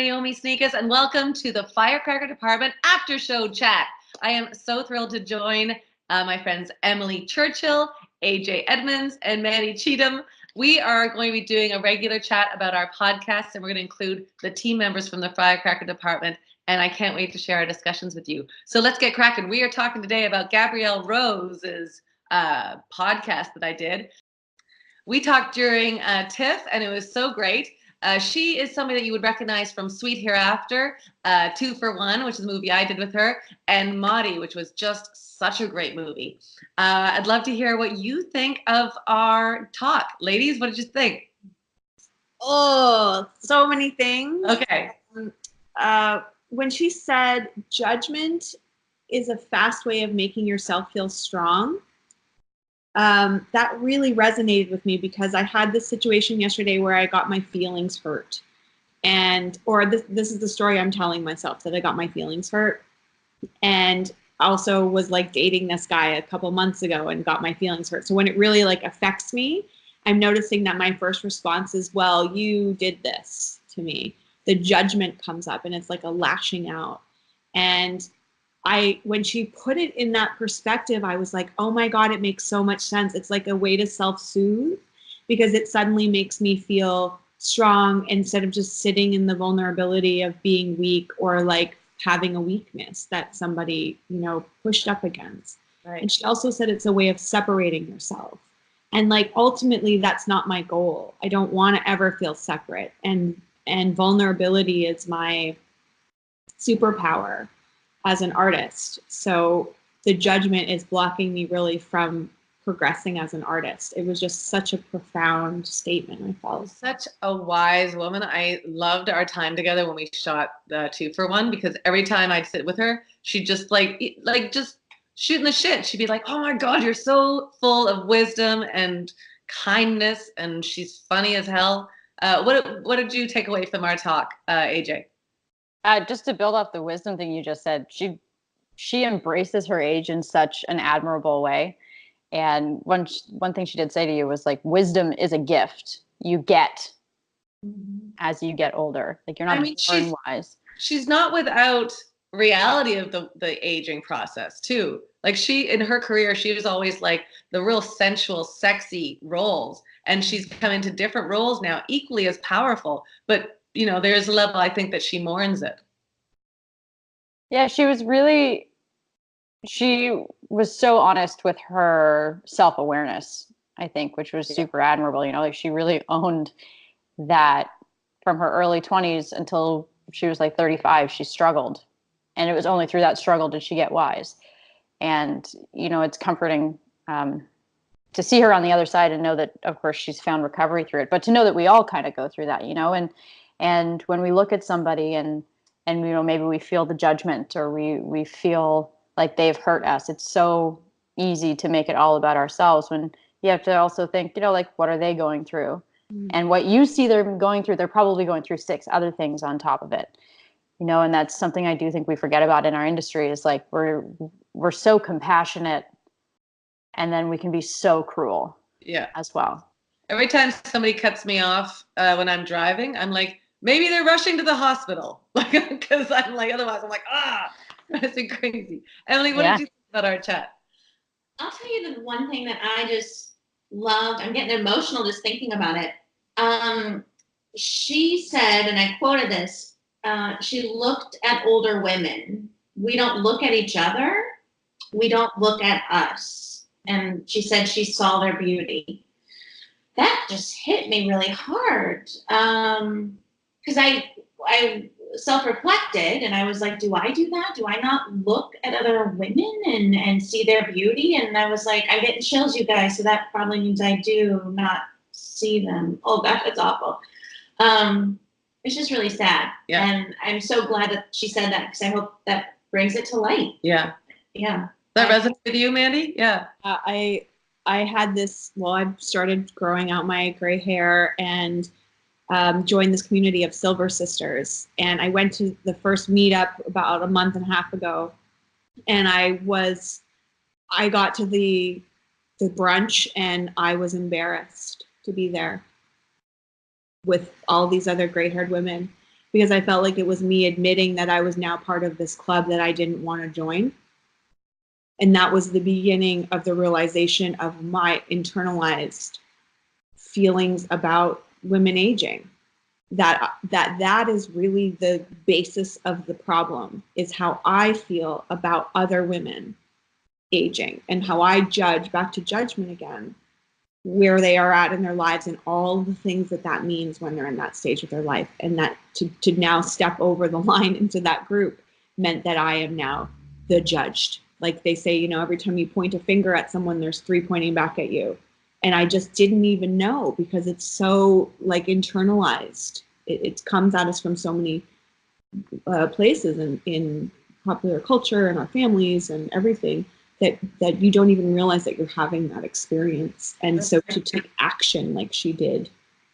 Naomi Sneakus, and welcome to the Firecracker Department After Show chat. I am so thrilled to join my friends Emily Churchill, AJ Edmonds, and Manny Cheatham. We are going to be doing a regular chat about our podcast, and we're going to include the team members from the Firecracker Department, and I can't wait to share our discussions with you. So let's get cracking. We are talking today about Gabrielle Rose's podcast that I did. We talked during TIFF, and it was so great. She is somebody that you would recognize from Sweet Hereafter, 2 for 1, which is a movie I did with her, and Maudie, which was just such a great movie. I'd love to hear what you think of our talk. Ladies, what did you think? Oh, so many things. Okay. When she said judgment is a fast way of making yourself feel strong, that really resonated with me because I had this situation yesterday where I got my feelings hurt. Or this is the story I'm telling myself, that I got my feelings hurt. And also was like dating this guy a couple months ago and got my feelings hurt. So when it really like affects me, I'm noticing that my first response is, well, you did this to me. The judgment comes up and it's like a lashing out. And when she put it in that perspective, I was like, oh my God, it makes so much sense. It's like a way to self-soothe because it suddenly makes me feel strong instead of just sitting in the vulnerability of being weak or like having a weakness that somebody, pushed up against. Right. And she also said it's a way of separating yourself. And like, ultimately, that's not my goal. I don't want to ever feel separate. And vulnerability is my superpower as an artist. So the judgment is blocking me really from progressing as an artist. It was just such a profound statement, I felt. Such a wise woman. I loved our time together when we shot the 2 for 1 because every time I'd sit with her, she'd just like just shooting the shit. She'd be like, oh my God, you're so full of wisdom and kindness, and she's funny as hell. What did you take away from our talk, AJ? Just to build off the wisdom thing you just said, she embraces her age in such an admirable way. And one thing she did say to you was like, wisdom is a gift you get as you get older. Like you're not born wise. She's not without reality of the aging process too. Like she, in her career, she was always like the real sensual, sexy roles. And she's come into different roles now, equally as powerful. But there's a level I think that she mourns it. Yeah, she was so honest with her self-awareness, I think, which was super admirable. Like she really owned that from her early 20s until she was like 35, she struggled. And it was only through that struggle did she get wise. And, it's comforting to see her on the other side and know that, of course, she's found recovery through it. But to know that we all kind of go through that, and when we look at somebody and maybe we feel the judgment or we feel like they've hurt us, it's so easy to make it all about ourselves when you have to also think, like, what are they going through? Mm-hmm. And what you see them going through, they're probably going through 6 other things on top of it. And that's something I do think we forget about in our industry is like we're so compassionate and then we can be so cruel as well. Every time somebody cuts me off when I'm driving, I'm like, maybe they're rushing to the hospital. Because I'm like, otherwise I'm like, that's crazy. Emily, what did you think about our chat? I'll tell you the one thing that I just loved. I'm getting emotional just thinking about it. She said, and I quoted this, she looked at older women. We don't look at each other. We don't look at us. And she said she saw their beauty. That just hit me really hard. Because I self-reflected and I was like, do I do that? Do I not look at other women and see their beauty? And I was like, I'm getting chills, you guys. So that probably means I do not see them. Oh, that's awful. It's just really sad. Yeah. And I'm so glad that she said that because I hope that brings it to light. Yeah. Yeah. That resonate with you, Mandy? Yeah. I had this, I've started growing out my gray hair and joined this community of Silver Sisters. And I went to the first meetup about a month and a half ago. And I got to the brunch and I was embarrassed to be there with all these other gray-haired women. because I felt like it was me admitting that I was now part of this club that I didn't want to join. And that was the beginning of the realization of my internalized feelings about women aging. That is really the basis of the problem, is how I feel about other women aging and how I judge, back to judgment again, where they are at in their lives and all the things that means when they're in that stage of their life. And that to now step over the line into that group meant that I am now the judged. Like they say, you know, every time you point a finger at someone, there's 3 pointing back at you. And I just didn't even know, because it's so like internalized. It comes at us from so many places in popular culture and our families and everything, that you don't even realize that you're having that experience. And so to take action like she did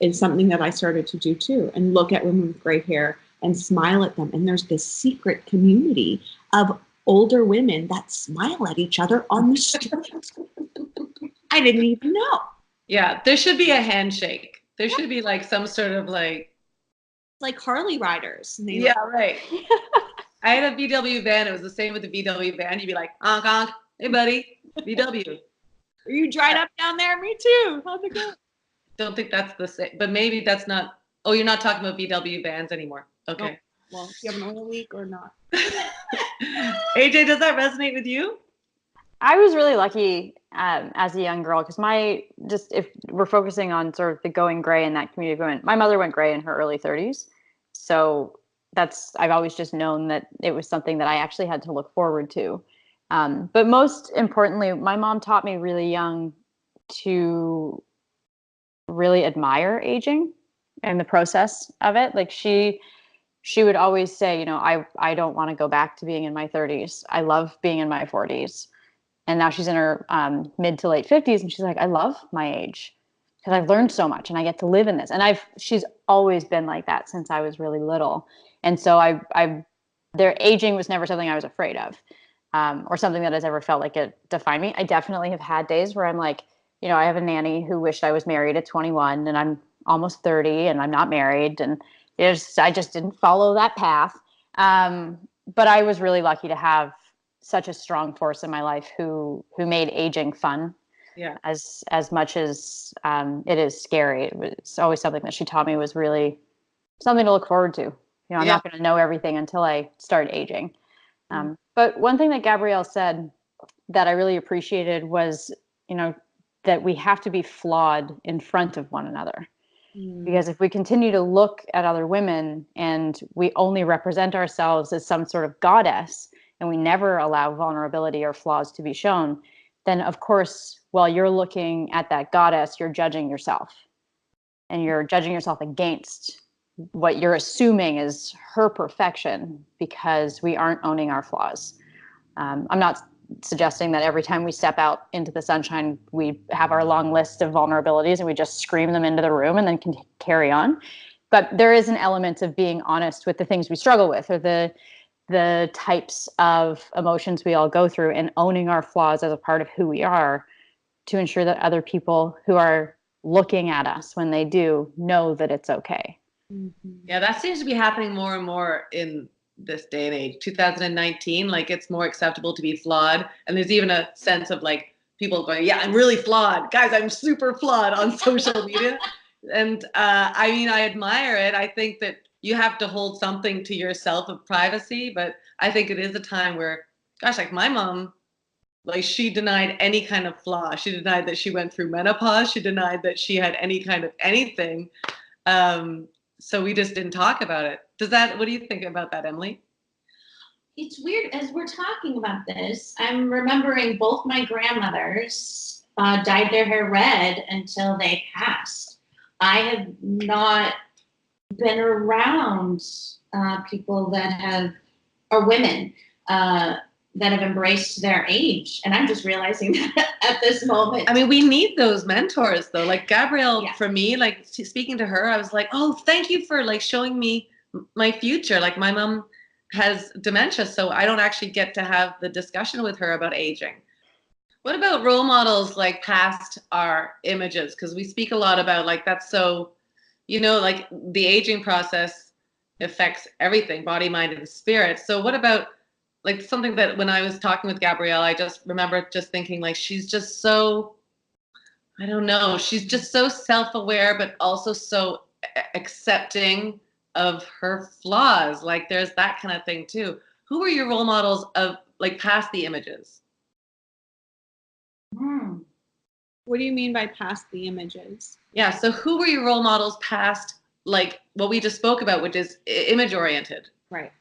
is something that I started to do too, and look at women with gray hair and smile at them. And there's this secret community of older women that smile at each other on the street. I didn't even know. Yeah, there should be a handshake. There should be like some sort of like Harley riders. And yeah, right. I had a VW van. It was the same with the VW van. You'd be like, honk, honk. Hey, buddy, VW. Are you dried up down there? Me too. How's it going? Don't think that's the same, but maybe that's not. Oh, you're not talking about VW vans anymore. Okay. Oh, well, do you have an oil leak or not? AJ, does that resonate with you? I was really lucky as a young girl, because if we're focusing on sort of the going gray in that community of women, my mother went gray in her early 30s. So I've always just known that it was something that I actually had to look forward to. But most importantly, my mom taught me really young to really admire aging and the process of it. Like she would always say, you know, I don't want to go back to being in my 30s. I love being in my 40s. And now she's in her mid to late 50s, and she's like, I love my age because I've learned so much and I get to live in this. And she's always been like that since I was really little. And so their aging was never something I was afraid of, or something that has ever felt like it defined me. I definitely have had days where I'm like, you know, I have a nanny who wished I was married at 21, and I'm almost 30 and I'm not married. And I just didn't follow that path. But I was really lucky to have such a strong force in my life who made aging fun. Yeah. As much as it is scary. It's always something that she taught me was really something to look forward to. You know, I'm not going to know everything until I start aging. But one thing that Gabrielle said that I really appreciated was, you know, that we have to be flawed in front of one another. Because if we continue to look at other women and we only represent ourselves as some sort of goddess, and we never allow vulnerability or flaws to be shown, then of course, while you're looking at that goddess, you're judging yourself. And you're judging yourself against what you're assuming is her perfection, because we aren't owning our flaws. I'm not suggesting that every time we step out into the sunshine, we have our long list of vulnerabilities and we just scream them into the room and then can carry on. But there is an element of being honest with the things we struggle with, or the types of emotions we all go through, and owning our flaws as a part of who we are, to ensure that other people who are looking at us when they do know that it's okay. Yeah, that seems to be happening more and more in this day and age, 2019. Like, it's more acceptable to be flawed. And there's even a sense of like people going, yeah, I'm really flawed. Guys, I'm super flawed on social media. And I mean, I admire it. I think that you have to hold something to yourself of privacy, but I think it is a time where, gosh, like my mom, like she denied any kind of flaw. She denied that she went through menopause. She denied that she had any kind of anything. So we just didn't talk about it. What do you think about that, Emily? It's weird, as we're talking about this, I'm remembering both my grandmothers dyed their hair red until they passed. I have not been around people that or women that have embraced their age. And I'm just realizing that at this moment. I mean, we need those mentors though. Like Gabrielle, for me, like speaking to her, I was like, oh, thank you for like showing me my future. Like my mom has dementia, so I don't actually get to have the discussion with her about aging. What about role models like past our images? Because we speak a lot about like, that's so, you know, like the aging process affects everything, body, mind, and spirit. So what about like something that when I was talking with Gabrielle, I just remember just thinking like she's just so, I don't know, she's just so self-aware, but also so accepting of her flaws. Like there's that kind of thing too. Who were your role models of like past the images? What do you mean by past the images? Yeah, so who were your role models past like what we just spoke about, which is image oriented? Right.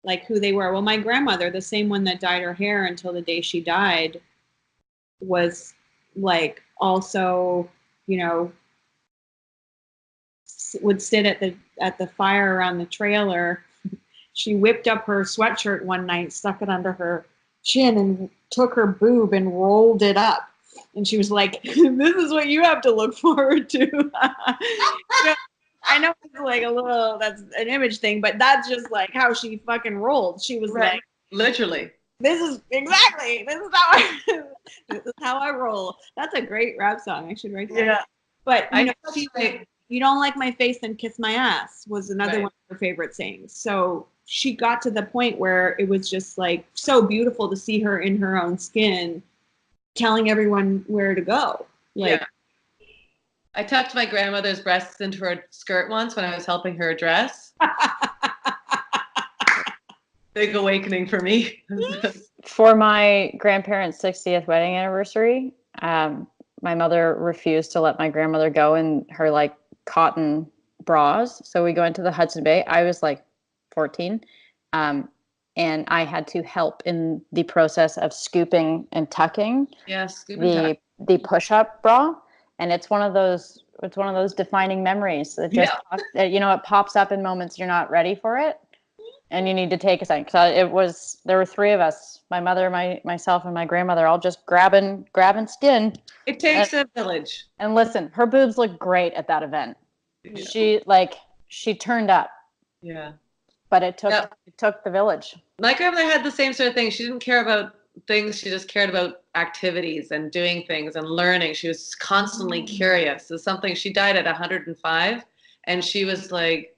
Like who they were. Well, my grandmother, the same one that dyed her hair until the day she died, was like also, you know, would sit at the fire around the trailer. She whipped up her sweatshirt one night, stuck it under her chin, and took her boob and rolled it up. And she was like, "This is what you have to look forward to." I know it's like a little, that's an image thing, but that's just like how she fucking rolled. She was like, literally, this is how I roll. That's a great rap song. I should write that. Yeah. But you know, you don't like my face, then kiss my ass was another one of her favorite sayings. So she got to the point where it was just like so beautiful to see her in her own skin, telling everyone where to go. Like, I tucked my grandmother's breasts into her skirt once when I was helping her dress. Big awakening for me. For my grandparents' 60th wedding anniversary, my mother refused to let my grandmother go in her like cotton bras. So we go into the Hudson Bay. I was like 14. And I had to help in the process of scooping and tucking the push-up bra. And it's one of those defining memories that just it pops up in moments you're not ready for it, and you need to take a second. So there were three of us, my mother, myself, and my grandmother, all just grabbing skin. It takes a village. And listen, her boobs look great at that event. Yeah. She turned up. Yeah. But it took the village. My grandmother had the same sort of thing. She didn't care about things. She just cared about activities and doing things and learning. She was constantly curious. It's something, she died at 105, and she was like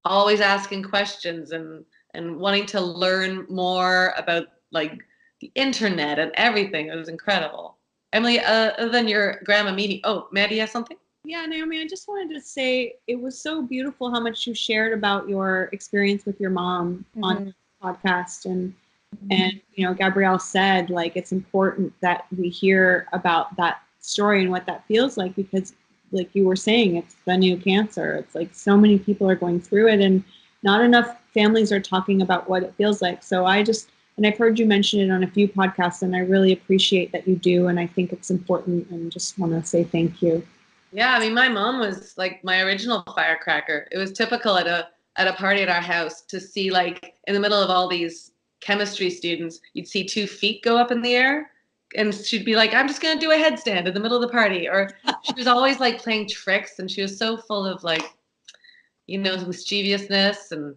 always asking questions and wanting to learn more about like the internet and everything. It was incredible. Emily, other than your grandma Mimi, Maddie has something? Yeah, Naomi, I just wanted to say it was so beautiful how much you shared about your experience with your mom on the podcast. And you know, Gabrielle said, like, it's important that we hear about that story and what that feels like, because like you were saying, it's the new cancer. It's like so many people are going through it, and not enough families are talking about what it feels like. So and I've heard you mention it on a few podcasts, and I really appreciate that you do. And I think it's important, and just want to say thank you. Yeah, I mean, my mom was like my original firecracker. It was typical at a party at our house to see, like, in the middle of all these chemistry students, you'd see 2 feet go up in the air, and she'd be like, "I'm just gonna do a headstand in the middle of the party." Or she was always like playing tricks, and she was so full of like, you know, mischievousness. And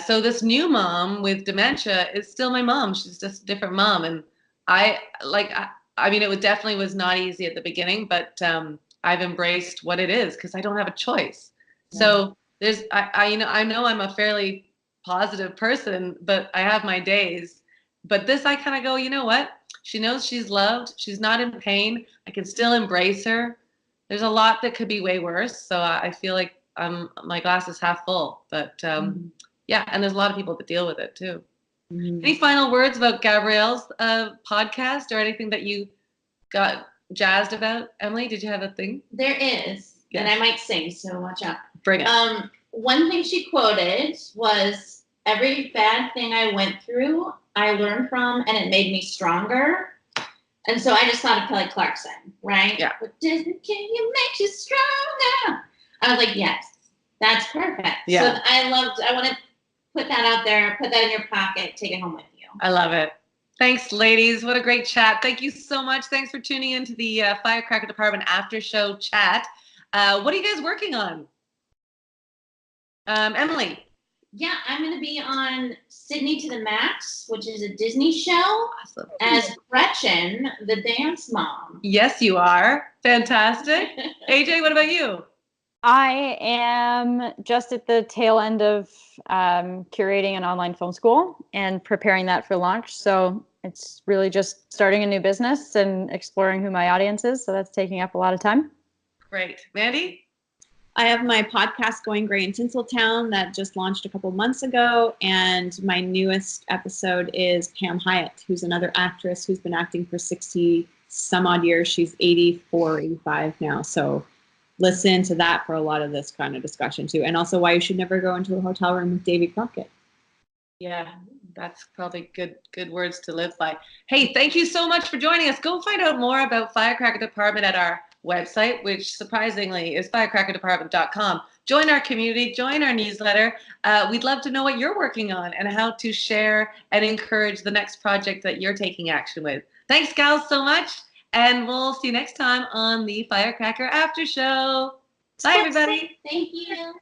so this new mom with dementia is still my mom. She's just a different mom, and I mean, it definitely was not easy at the beginning, but I've embraced what it is because I don't have a choice. Yeah. So I know I'm a fairly positive person, but I have my days. But this, I kind of go, you know what? She knows she's loved. She's not in pain. I can still embrace her. There's a lot that could be way worse. So I feel like my glass is half full. But yeah, and there's a lot of people that deal with it too. Any final words about Gabrielle's podcast or anything that you got jazzed about? Emily, did you have a thing? There is, and I might sing, so watch out. Bring it. One thing she quoted was, "Every bad thing I went through, I learned from, and it made me stronger." And so I just thought of Kelly Clarkson, right? Yeah. But can you make you stronger? I was like, yes, that's perfect. Yeah. So I want to put that out there, put that in your pocket, take it home with you. I love it. Thanks, ladies. What a great chat. Thank you so much. Thanks for tuning into the Firecracker Department After Show chat. What are you guys working on? Emily. Yeah, I'm going to be on Sydney to the Max, which is a Disney show, as Gretchen, the dance mom. Yes, you are. Fantastic. AJ, what about you? I am just at the tail end of curating an online film school and preparing that for launch. So it's really just starting a new business and exploring who my audience is. So that's taking up a lot of time. Great. Mandy? I have my podcast Going Gray in Tinseltown that just launched a couple months ago, and my newest episode is Pam Hyatt, who's another actress who's been acting for 60 some odd years. She's 84, 85 now, so listen to that for a lot of this kind of discussion too, and also why you should never go into a hotel room with Davy Crockett. Yeah, that's probably good words to live by. Hey, thank you so much for joining us. Go find out more about Firecracker Department at our website, which surprisingly is firecrackerdepartment.com. Join our community, join our newsletter. We'd love to know what you're working on and how to share and encourage the next project that you're taking action with. Thanks, gals, so much. And we'll see you next time on the Firecracker After Show. Bye, everybody. Thank you.